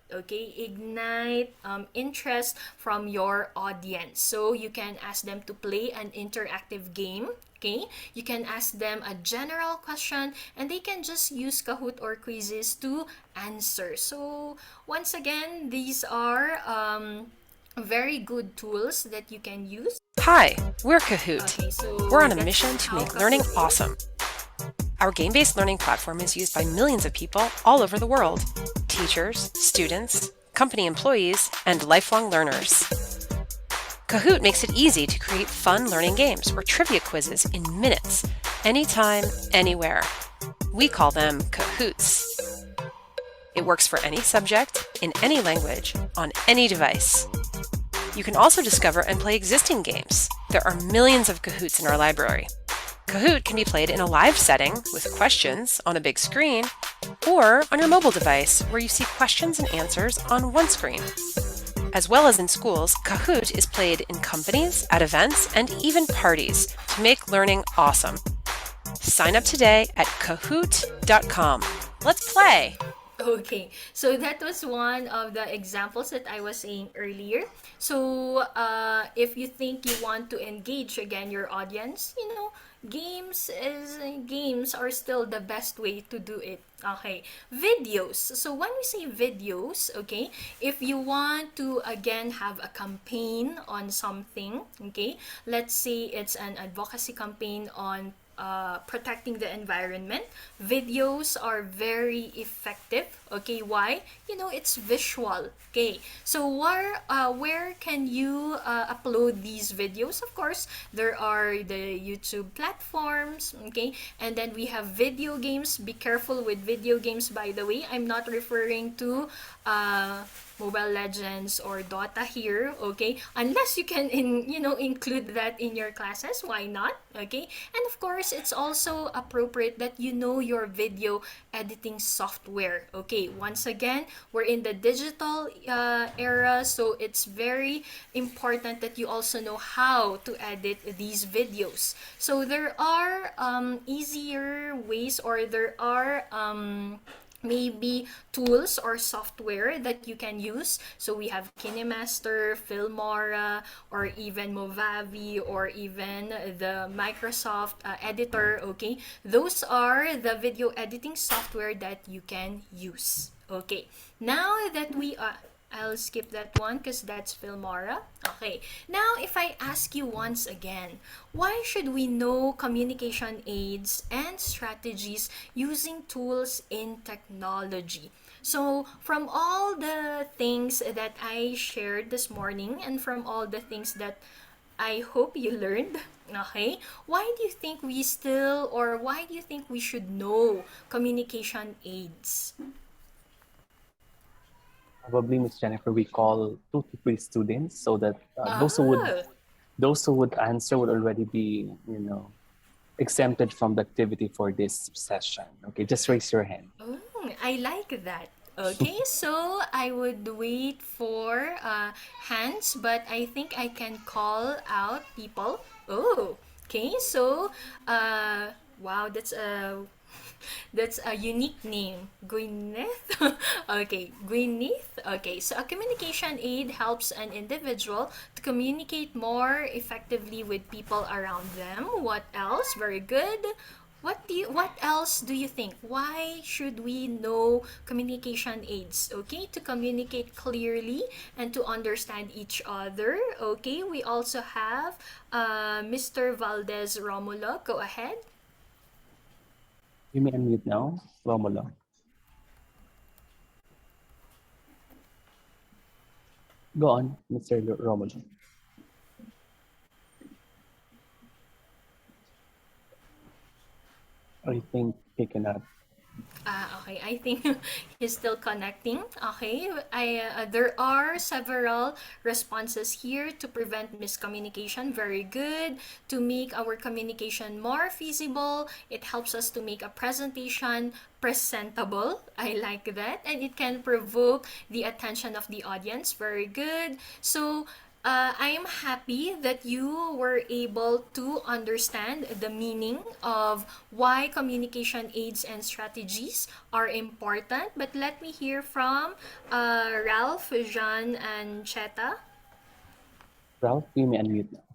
interest from your audience. So you can ask them to play an interactive game. Okay, you can ask them a general question and they can just use Kahoot or quizzes to answer. So once again, these are very good tools that you can use. Hi, we're Kahoot. Okay, so We're on a that's mission to how make learning Kahoot is. awesome. Our game-based learning platform is used by millions of people all over the world. Teachers, students, company employees, and lifelong learners. Kahoot makes it easy to create fun learning games or trivia quizzes in minutes, anytime, anywhere. We call them Kahoots. It works for any subject, in any language, on any device. You can also discover and play existing games. There are millions of Kahoots in our library. Kahoot can be played in a live setting with questions on a big screen, or on your mobile device where you see questions and answers on one screen. As well as in schools, Kahoot is played in companies, at events, and even parties to make learning awesome. Sign up today at kahoot.com. Let's play! Okay, so that was one of the examples that I was saying earlier. So, if you think you want to engage again your audience, games are still the best way to do it. Okay, videos. So when we say videos, okay, if you want to again have a campaign on something, okay, let's say it's an advocacy campaign on protecting the environment, videos are very effective. Okay, why? It's visual. Okay, so where can you upload these videos? Of course, there are the YouTube platforms. Okay, and then we have video games. Be careful with video games, by the way. I'm not referring to Mobile Legends or Dota here, okay? Unless you can include that in your classes, why not? Okay? And of course, it's also appropriate that you know your video editing software. Okay, once again, we're in the digital era, so it's very important that you also know how to edit these videos. So there are easier ways, or there are maybe tools or software that you can use. So we have KineMaster, Filmora, or even Movavi, or even the Microsoft editor. Okay, those are the video editing software that you can use. Okay, now that I'll skip that one because that's Filmora. Okay, now if I ask you once again, why should we know communication aids and strategies using tools in technology? So, from all the things that I shared this morning and from all the things that I hope you learned, okay, why do you think we should know communication aids? Probably, Miss Jennifer, we call 2 to 3 students so that Oh. those who would answer would already be, exempted from the activity for this session. Okay, just raise your hand. I like that. Okay, so I would wait for hands, but I think I can call out people. Oh, okay. So, wow, that's a unique name, Gwyneth. Okay, Gwyneth. Okay, so a communication aid helps an individual to communicate more effectively with people around them. What else? Very good. What else do you think? Why should we know communication aids? Okay, to communicate clearly and to understand each other. Okay, we also have Mr. Valdez Romulo. Go ahead. You may unmute now, Romulo. Go on, Mr. Romulo. I think he cannot. Okay, I think he's still connecting. Okay, there are several responses here to prevent miscommunication. Very good. To make our communication more feasible, it helps us to make a presentation presentable. I like that. And it can provoke the attention of the audience. Very good. So, I am happy that you were able to understand the meaning of why communication aids and strategies are important. But let me hear from Ralph, Jean, and Cheta. Ralph, you may unmute now.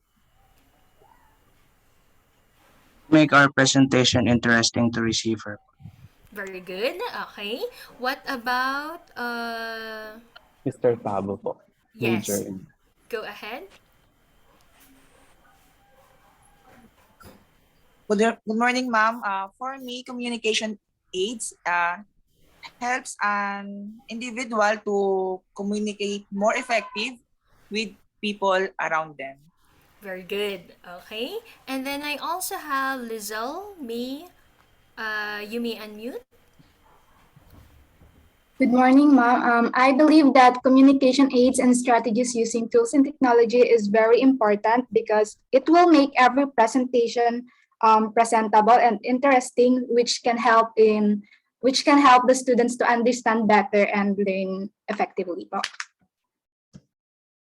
Make our presentation interesting to receiver. Very good. Okay. What about Mr. Pabo po, major yes. in. Go ahead. Good morning, ma'am. For me, communication aids helps an individual to communicate more effective with people around them. Very good. Okay. And then I also have Lizelle. You may unmute. Good morning, ma'am. I believe that communication aids and strategies using tools and technology is very important because it will make every presentation presentable and interesting, which can help the students to understand better and learn effectively.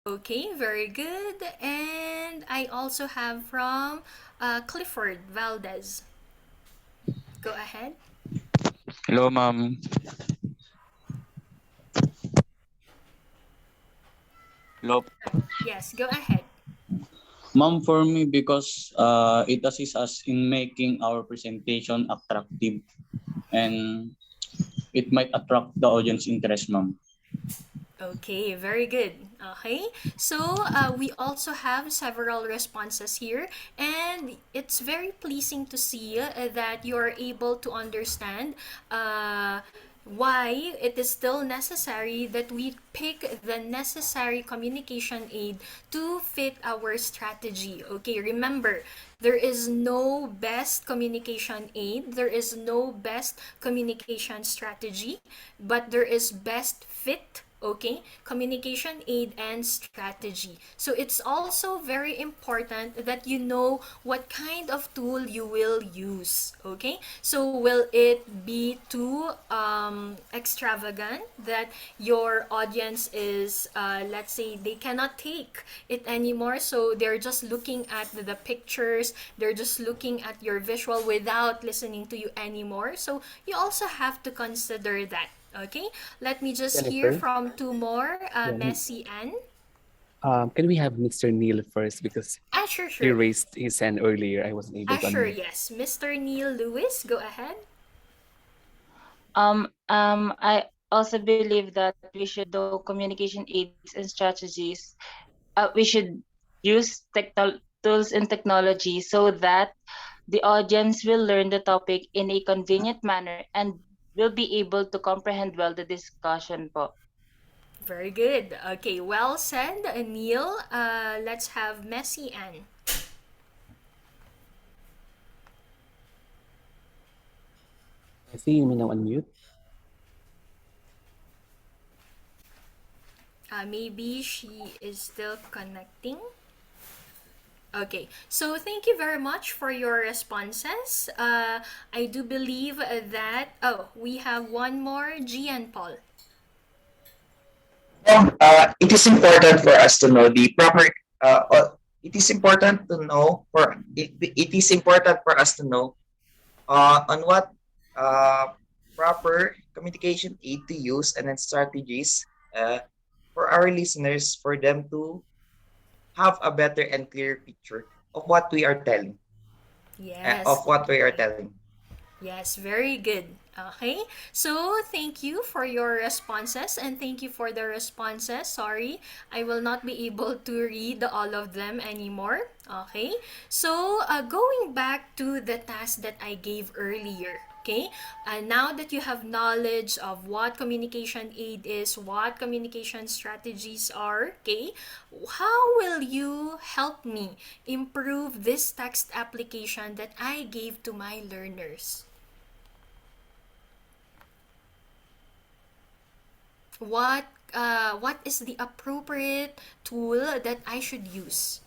Okay, very good. And I also have from Clifford Valdez. Go ahead. Hello, ma'am. Hello. Yes, go ahead. Ma'am, for me, because it assists us in making our presentation attractive and it might attract the audience interest, ma'am. Okay, very good. Okay, so we also have several responses here, and it's very pleasing to see that you are able to understand why it is still necessary that we pick the necessary communication aid to fit our strategy. Okay, remember, there is no best communication aid, there is no best communication strategy, but there is best fit, okay, communication aid and strategy. So it's also very important that you know what kind of tool you will use. Okay, so will it be too extravagant that your audience is let's say they cannot take it anymore, so they're just looking at the pictures, they're just looking at your visual without listening to you anymore? So you also have to consider that. Okay, let me just hear Jennifer, from two more, yeah, Messi and. can we have Mr. Neil first because Sure, he sure. raised his hand earlier. I wasn't able to Sure, unmute. yes. Mr. Neil Lewis, go ahead. I also believe that we should do communication aids and strategies. We should use tools and technology so that the audience will learn the topic in a convenient manner and will be able to comprehend well the discussion po. Very good. Okay, well said, Neil. Let's have Messi and. I see you may now unmute. Maybe she is still connecting. Okay, so thank you very much for your responses. I do believe that. Oh, we have one more, Gian Paul. It is important for us to know the proper. It is important to know for it. It is important for us to know on what uh, proper communication aid to use and then strategies for our listeners for them to have a better and clear picture of what we are telling. Yes. Of what we are telling. Yes, very good. Okay, so thank you for your responses and thank you for the responses. Sorry, I will not be able to read all of them anymore. Okay, so going back to the task that I gave earlier. Okay, now that you have knowledge of what communication aid is, what communication strategies are, okay, how will you help me improve this text application that I gave to my learners? What is the appropriate tool that I should use?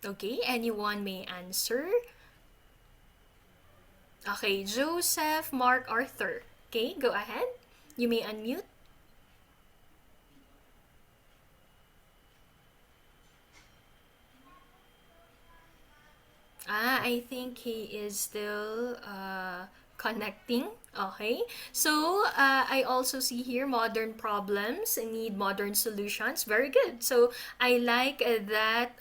Okay, anyone may answer. Okay, Joseph, Mark, Arthur. Okay, go ahead. You may unmute. I think he is still connecting. Okay. So, I also see here modern problems need modern solutions. Very good. So, I like that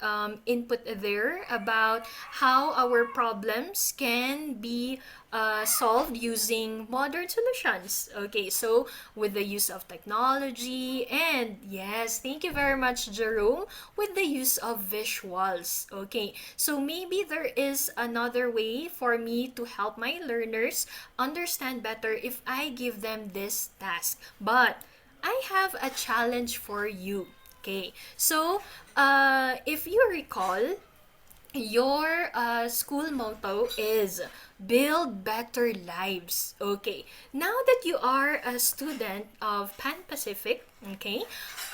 input there about how our problems can be solved using modern solutions. Okay. So, with the use of technology, and yes, thank you very much, Jerome, with the use of visuals. Okay. So, maybe there is another way for me to help my learners understand better if I give them this task. But I have a challenge for you. Okay. So, if you recall, your school motto is build better lives. Okay. Now that you are a student of Pan Pacific, okay,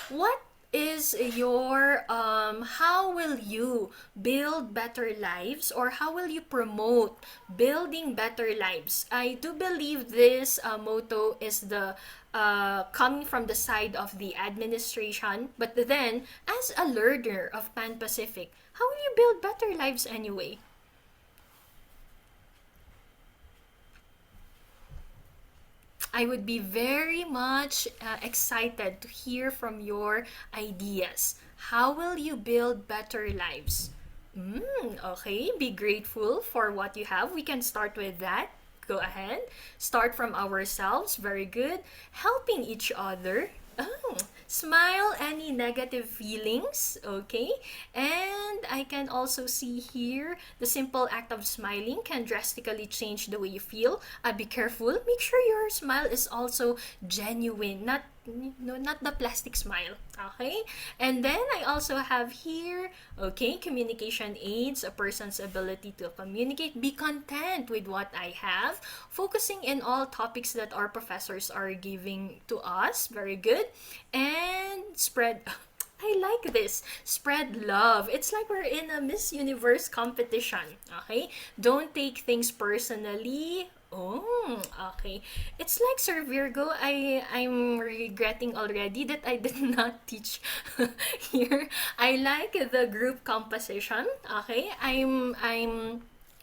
what is your how will you build better lives, or how will you promote building better lives? I do believe this motto is the coming from the side of the administration, but then as a learner of Pan Pacific, how will you build better lives anyway? I would be very much excited to hear from your ideas. How will you build better lives? Okay, be grateful for what you have. We can start with that. Go ahead. Start from ourselves. Very good. Helping each other. Oh, smile any negative feelings. Okay. And I can also see here the simple act of smiling can drastically change the way you feel. Be careful. Make sure your smile is also genuine, not no, not the plastic smile. Okay. And then I also have here, okay, communication aids a person's ability to communicate. Be content with what I have, focusing in all topics that our professors are giving to us. Very good. And spread I like this. Spread love. It's like we're in a Miss Universe competition. Okay? Don't take things personally. Oh, okay. It's like Sir Virgo. I'm regretting already that I did not teach here. I like the group composition. Okay? I'm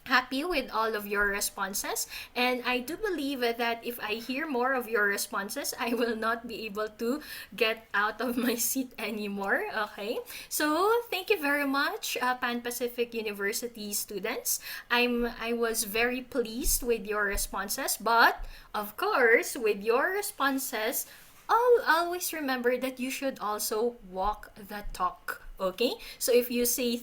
happy with all of your responses, and I do believe that if I hear more of your responses, I will not be able to get out of my seat anymore. Okay, so thank you very much, Pan Pacific University students. I was very pleased with your responses, but of course with your responses, I'll always remember that you should also walk the talk. Okay, so if you say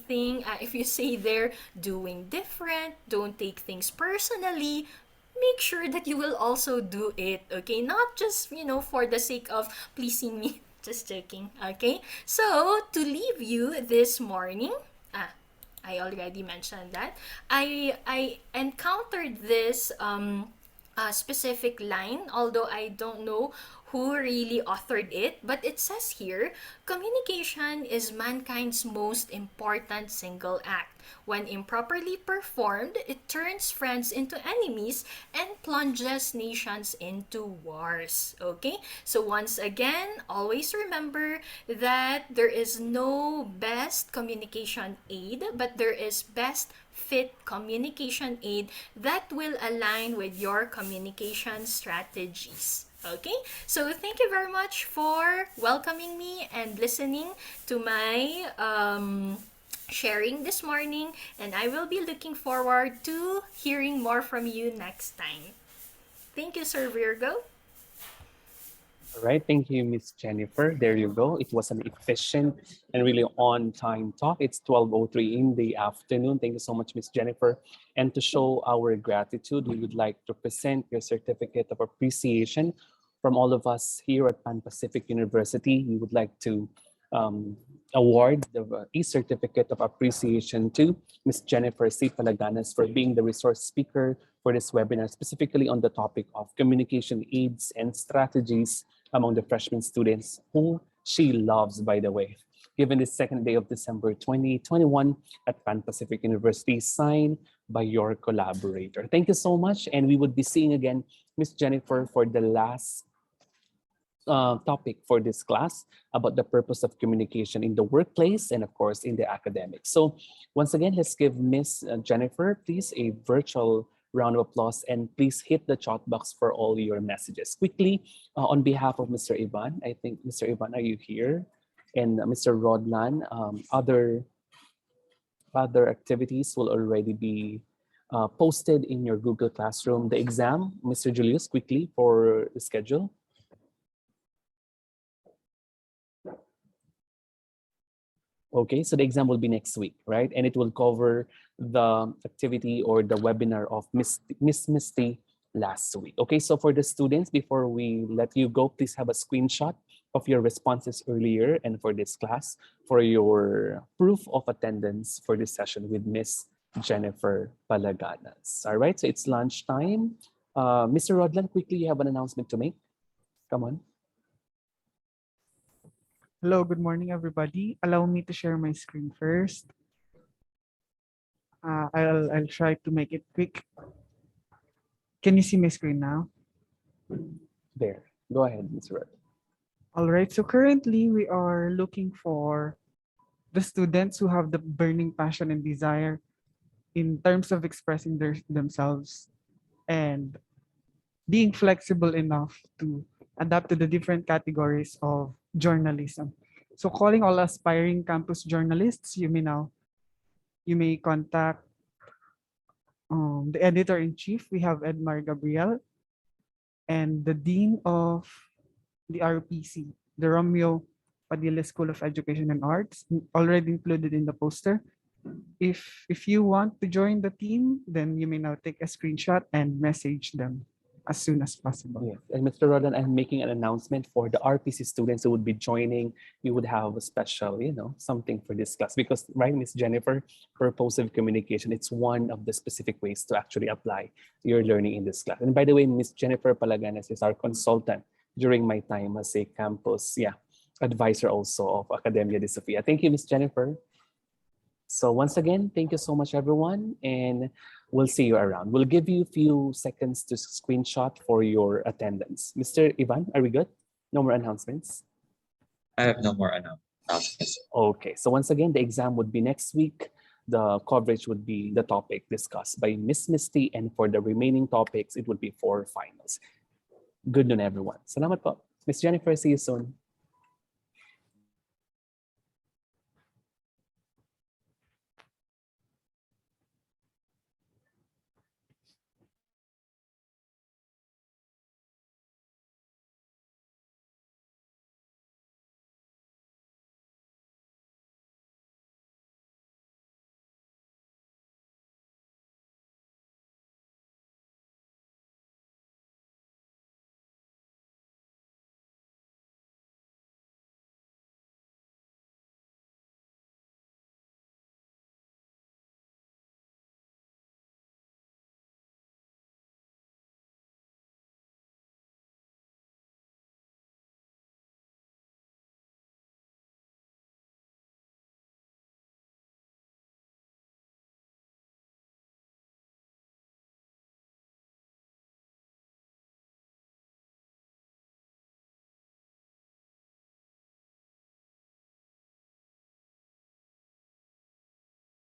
they're doing different, don't take things personally. Make sure that you will also do it. Okay, not just for the sake of pleasing me. Just joking. Okay, so to leave you this morning, I already mentioned that I encountered this specific line, although I don't know who really authored it, but it says here communication is mankind's most important single act. When improperly performed, it turns friends into enemies and plunges nations into wars. Okay? So, once again, always remember that there is no best communication aid, but there is best fit communication aid that will align with your communication strategies. Okay, so thank you very much for welcoming me and listening to my sharing this morning, and I will be looking forward to hearing more from you next time. Thank you, Sir Virgo. All right, thank you, Miss Jennifer. There you go. It was an efficient and really on-time talk. It's 12:03 in the afternoon. Thank you so much, Miss Jennifer. And to show our gratitude, we would like to present your certificate of appreciation from all of us here at Pan Pacific University. We would like to um, award a certificate of appreciation to Miss Jennifer C. Palaganas for being the resource speaker for this webinar, specifically on the topic of communication aids and strategies among the freshman students, whom she loves, by the way. Given the second day of December 2021 at Pan Pacific University, sign by your collaborator. Thank you so much, and we would be seeing again Miss Jennifer for the last topic for this class about the purpose of communication in the workplace and of course in the academics. So once again, let's give Miss Jennifer, please, a virtual round of applause, and please hit the chat box for all your messages. Quickly, on behalf of Mr. Ivan, I think, Mr. Ivan, are you here? And Mr. Rodlan, other activities will already be posted in your Google Classroom. The exam, Mr. Julius, quickly for the schedule. Okay, so the exam will be next week, right? And it will cover the activity or the webinar of Miss Misty last week. Okay, so for the students, before we let you go, please have a screenshot of your responses earlier and for this class for your proof of attendance for this session with Miss Jennifer Palaganas. All right, so it's lunchtime. Mr. Rodlan, quickly, you have an announcement to make. Come on. Hello, good morning, everybody. Allow me to share my screen first. I'll try to make it quick. Can you see my screen now? There. Go ahead, Mr. Rodlan. All right. So currently, we are looking for the students who have the burning passion and desire in terms of expressing themselves and being flexible enough to adapt to the different categories of journalism. So calling all aspiring campus journalists, you may contact the editor-in-chief. We have Edmar Gabriel, and the dean of the RPC, the Romeo Padilla School of Education and Arts, already included in the poster. If you want to join the team, then you may now take a screenshot and message them as soon as possible. Yes, and Mr. Rodan, I'm making an announcement for the RPC students who would be joining. You would have a special, something for this class because, right, Miss Jennifer, purposive communication, it's one of the specific ways to actually apply your learning in this class. And by the way, Miss Jennifer Palaganas is our consultant during my time as a campus, advisor also of Academia de Sofia. Thank you, Miss Jennifer. So once again, thank you so much, everyone, and we'll see you around. We'll give you a few seconds to screenshot for your attendance. Mr. Ivan, are we good? No more announcements? I have no more announcements. Okay, so once again, the exam would be next week. The coverage would be the topic discussed by Miss Misty, and for the remaining topics, it would be 4 finals. Good noon, everyone. Salamat po. Miss Jennifer, see you soon.